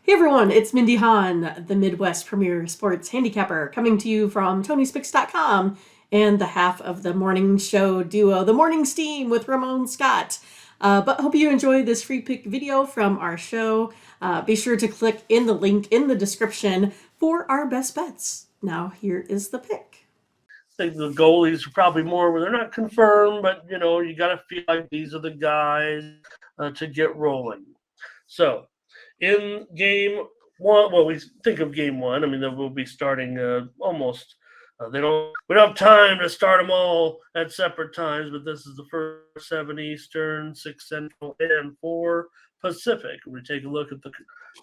Hey everyone, it's Mindy Hahne, the Midwest premier sports handicapper, coming to you from TonySpicks.com and the half of the morning show duo, The Morning Steam with Ramon Scott. But hope you enjoy this free pick video from our show. Be sure to click in the link in the description for our best bets. Now here is the pick. I think the goalies are probably more where they're not confirmed, but you got to feel like these are the guys to get rolling. So, in game one, well, we think of game one. I mean, that we'll be starting almost. We don't have time to start them all at separate times, but this is the first 7 Eastern, 6 Central, and 4 Pacific. We take a look at the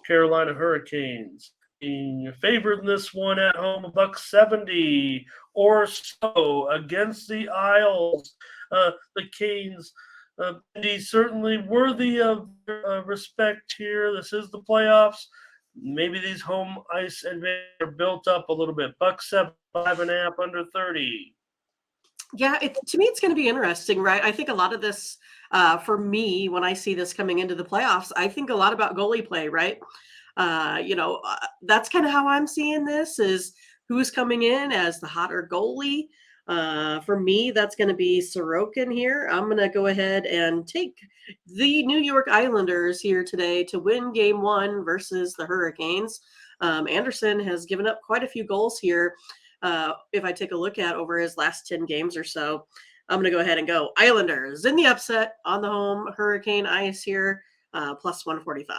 Carolina Hurricanes. Being favored in this one at home, $1.70 or so against the Isles. The Canes, Mindy, certainly worthy of respect here. This is the playoffs. Maybe these home ice advantages are built up a little bit. $1.7, 5.5 under 30. Yeah, to me, it's going to be interesting, right? I think a lot of this, for me, when I see this coming into the playoffs, I think a lot about goalie play, right? That's kind of how I'm seeing this is who's coming in as the hotter goalie. For me, that's going to be Sorokin here. I'm going to go ahead and take the New York Islanders here today to win game one versus the Hurricanes. Anderson has given up quite a few goals here. If I take a look at over his last 10 games or so, I'm going to go ahead and go Islanders in the upset on the home Hurricane ice here, plus 145.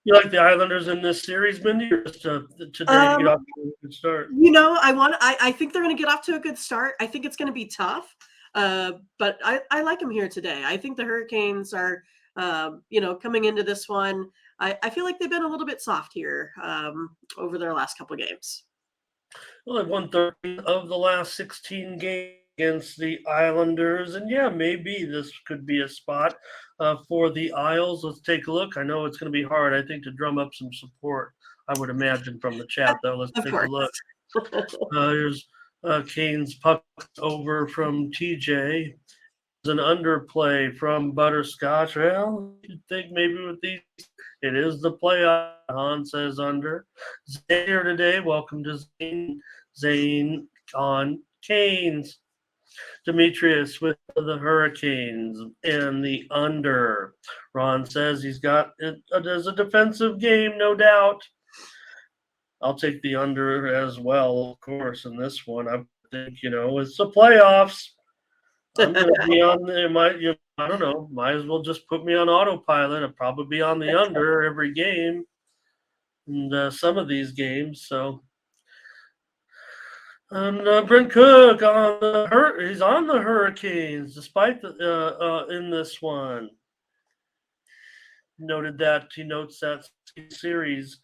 You like the Islanders in this series, Mindy, or just today to get off to a good start? I think they're going to get off to a good start. I think it's going to be tough, but I like them here today. I think the Hurricanes are, coming into this one. I feel like they've been a little bit soft here over their last couple of games. Well, they've won 13 of the last 16 games against the Islanders. And yeah, maybe this could be a spot for the Isles. Let's take a look. I know it's going to be hard, I think, to drum up some support, I would imagine, from the chat, though. Let's take a look. Here's Kane's puck over from TJ. An underplay from Butterscotch. Well, you'd think maybe with these, it is the playoff. Han says under. Zane here today. Welcome to Zane on Canes. Demetrius with the Hurricanes and the under. Ron says he's got it as a defensive game, no doubt. I'll take the under as well, of course, in this one. I think, it's the playoffs. I'm going to be on the, I don't know, might as well just put me on autopilot. I'll probably be on the under every game and some of these games. So, and Brent Cook he's on the Hurricanes despite the in this one. He notes that series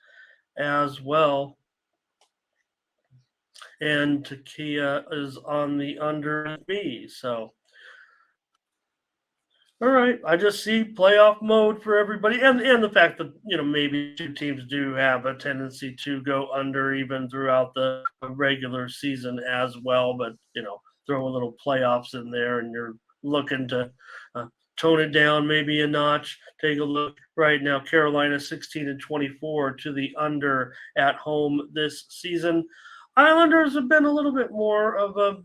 as well. And Takia is on the under B. So, all right, I just see playoff mode for everybody, and the fact that maybe two teams do have a tendency to go under even throughout the regular season as well. But throw a little playoffs in there, and you're looking to tone it down maybe a notch. Take a look right now. Carolina 16-24 to the under at home this season. Islanders have been a little bit more of a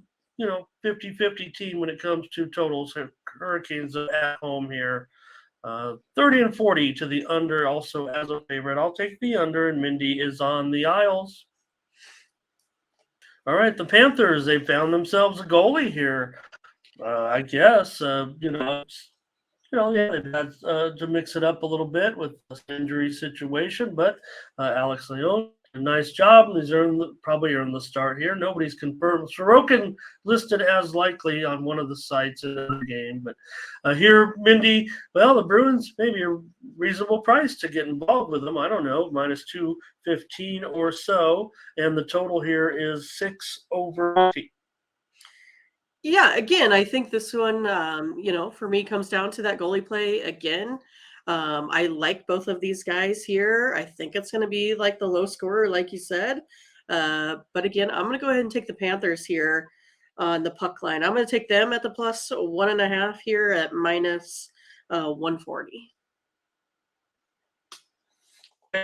50-50 team when it comes to totals. Hurricanes at home here. 30-40 to the under also as a favorite. I'll take the under, and Mindy is on the Isles. All right, the Panthers, they found themselves a goalie here. I guess, they've had to mix it up a little bit with this injury situation, but Alex Leon, a nice job. He's probably earned the start here. Nobody's confirmed. Sorokin listed as likely on one of the sites in the game. But here, Mindy, well, the Bruins, maybe a reasonable price to get involved with them. I don't know, minus 215 or so. And the total here is 6/20. Yeah, again, I think this one, for me comes down to that goalie play again. I like both of these guys here. I think it's going to be like the low scorer, like you said. But again, I'm going to go ahead and take the Panthers here on the puck line. I'm going to take them at the plus 1.5 here at minus 140.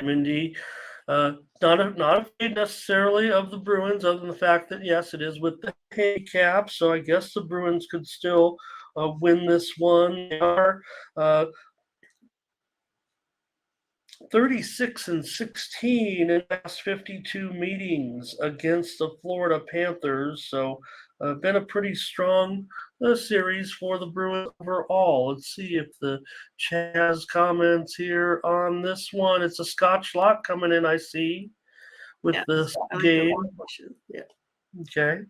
Mindy. Not afraid necessarily of the Bruins, other than the fact that yes, it is with the handicap. So I guess the Bruins could still win this one. They are uh, 36-16 in the last 52 meetings against the Florida Panthers. So, been a pretty strong series for the Bruins overall. Let's see if the chat has comments here on this one. It's a Scotch lock coming in, I see, with Yes, this I like the game. regulation. Yeah. Okay.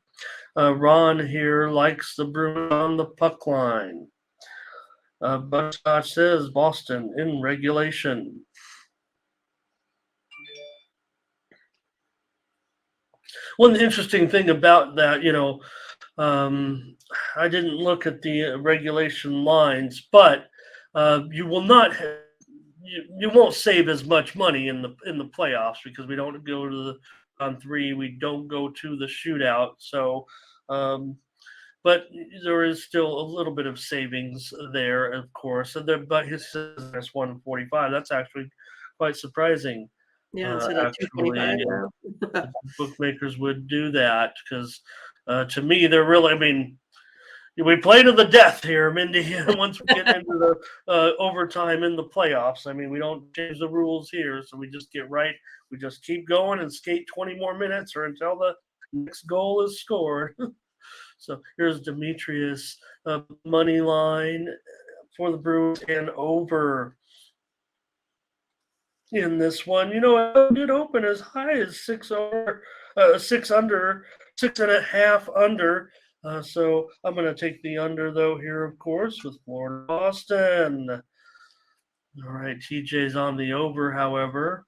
Ron here likes the Bruins on the puck line. Butterscotch says Boston in regulation. One interesting thing about that, I didn't look at the regulation lines, but you will not. You won't save as much money in the playoffs because we don't go to the on three. We don't go to the shootout. So, um, but there is still a little bit of savings there, of course. And there, but his says 145. That's actually quite surprising. Yeah, instead of Actually, 225 now. bookmakers would do that because to me they're really. I mean, we play to the death here, Mindy. Once we get into the overtime in the playoffs, I mean, we don't change the rules here, so we just get right. We just keep going and skate 20 more minutes or until the next goal is scored. So here's Demetrius money line for the Bruins and over in this one. It did open as high as 6 over, 6 under, 6.5 under. So I'm going to take the under though here, of course, with Florida Boston. All right, TJ's on the over, however.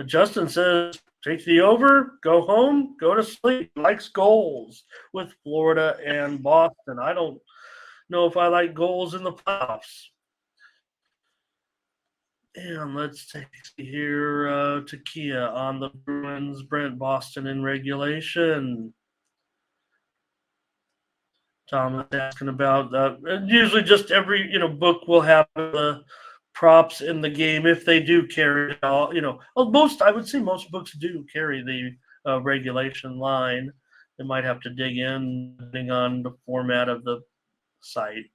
Justin says take the over, go home, go to sleep. Likes goals with Florida and Boston. I don't know if I like goals in the playoffs. And let's take here Takia on the Bruins, Brent Boston in regulation. Tom is asking about that. Usually, just every book will have the props in the game if they do carry it all. Most I would say most books do carry the regulation line. They might have to dig in depending on the format of the site.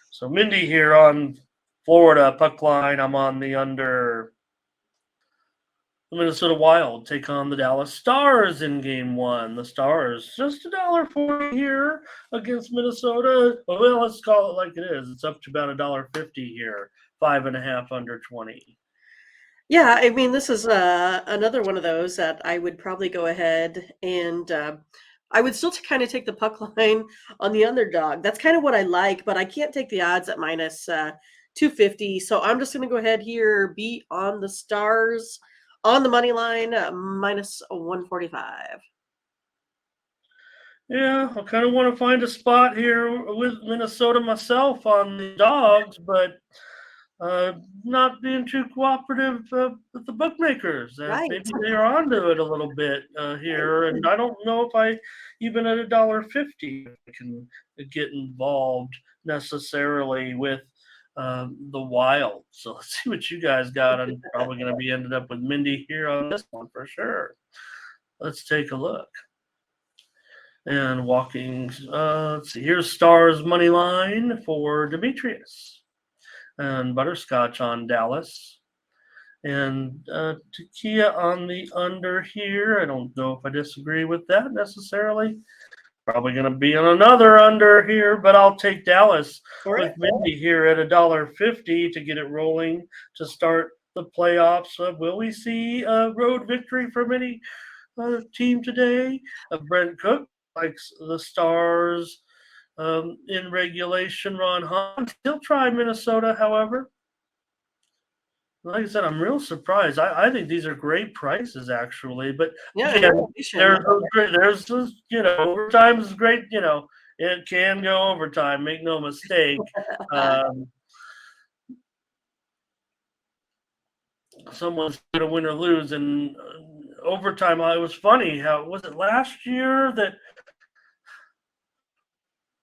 So Mindy here on Florida puck line. I'm on the under. The Minnesota Wild take on the Dallas Stars in Game 1. The Stars just $1.40 here against Minnesota. Well, let's call it like it is. It's up to about $1.50 here. 5.5 under 20. Yeah, I mean, this is another one of those that I would probably go ahead and I would still kind of take the puck line on the underdog. That's kind of what I like, but I can't take the odds at minus 250. So I'm just going to go ahead here, be on the Stars on the money line, minus 145. Yeah, I kind of want to find a spot here with Minnesota myself on the dogs, but not being too cooperative with the bookmakers. Right. Maybe they're onto it a little bit here, and I don't know if I even at $1.50 can get involved necessarily with the Wild. So let's see what you guys got. I'm probably going to be ended up with Mindy here on this one for sure. Let's take a look. And walking, let's see, here's Stars money line for Demetrius and Butterscotch on Dallas. And Takia on the under here. I don't know if I disagree with that necessarily. Probably going to be on another under here, but I'll take Dallas with Mindy here at $1.50 to get it rolling to start the playoffs. Will we see a road victory from any team today? Brent Cook likes the Stars in regulation. Ron Hahne still try Minnesota, however. Like I said, I'm real surprised. I think these are great prices, actually. But Yeah, again, there's overtime is great. It can go overtime. Make no mistake. Someone's going to win or lose, and overtime. It was funny. How was it last year that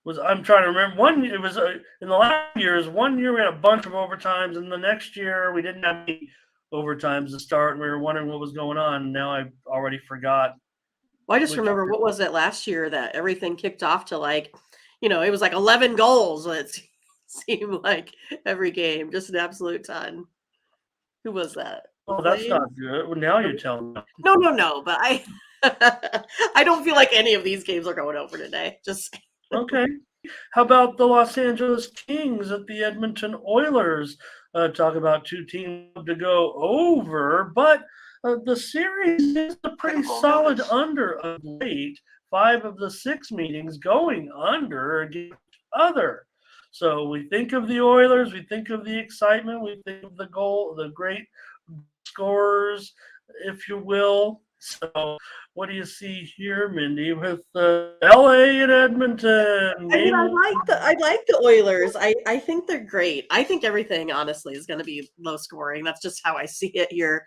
was? I'm trying to remember. It was in the last years. 1 year we had a bunch of overtimes, and the next year we didn't have any overtimes to start, and we were wondering what was going on. Now I already forgot. Well, I just remember, what was it last year that everything kicked off to, like, it was like 11 goals. It seemed like every game, just an absolute ton. Who was that? The Oh, that's Flames? not good. Well, now you're telling me. No, but I don't feel like any of these games are going over today. Just Okay. How about the Los Angeles Kings at the Edmonton Oilers? Talk about two teams to go over, but the series is a pretty solid under of late. 5 of the 6 meetings going under against each other. So we think of the Oilers, we think of the excitement, we think of the goal, the great scorers, if you will. So what do you see here, Mindy, with LA and Edmonton? I mean, I Game like the Oilers. I think they're great. I think everything, honestly, is going to be low scoring. That's just how I see it here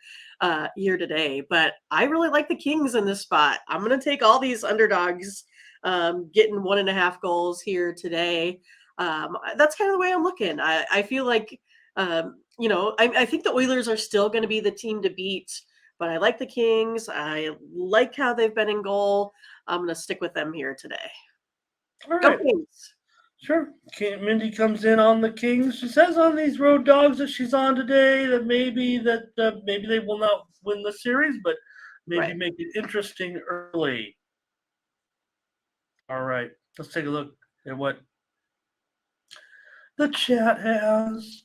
today. But I really like the Kings in this spot. I'm going to take all these underdogs, getting 1.5 goals here today. That's kind of the way I'm looking. I feel like, I think the Oilers are still going to be the team to beat. But I like the Kings. I like how they've been in goal. I'm going to stick with them here today. All Go right. Kings. Sure. Mindy comes in on the Kings. She says on these road dogs that she's on today that maybe they will not win the series, but maybe Right. make it interesting early. All right. Let's take a look at what the chat has.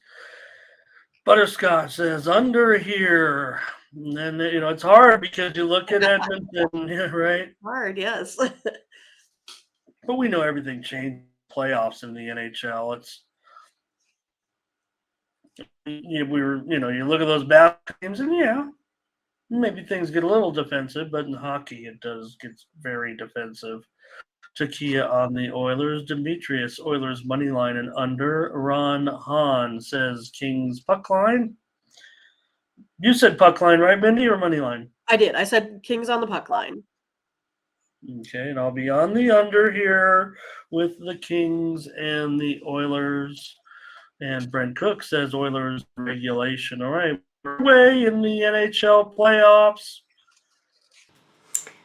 Butterscotch says under here. And then, it's hard because you look at Edmonton, yeah, right? Hard, yes. But we know everything changed playoffs in the NHL. It's you look at those bad games, and yeah, maybe things get a little defensive, but in hockey it does get very defensive. Takia on the Oilers. Demetrius, Oilers money line and under. Ron Hahn says Kings puck line. You said puck line, right, Mindy, or money line? I did. I said Kings on the puck line. Okay, and I'll be on the under here with the Kings and the Oilers. And Brent Cook says Oilers regulation. All right, we're way in the NHL playoffs.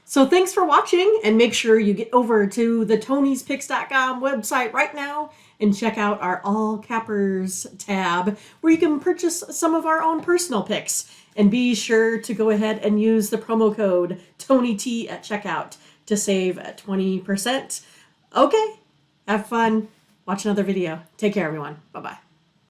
So thanks for watching, and make sure you get over to the Tony'sPicks.com website right now and check out our All Cappers tab, where you can purchase some of our own personal picks. And be sure to go ahead and use the promo code TonyT at checkout to save 20%. Okay, have fun. Watch another video. Take care, everyone. Bye-bye.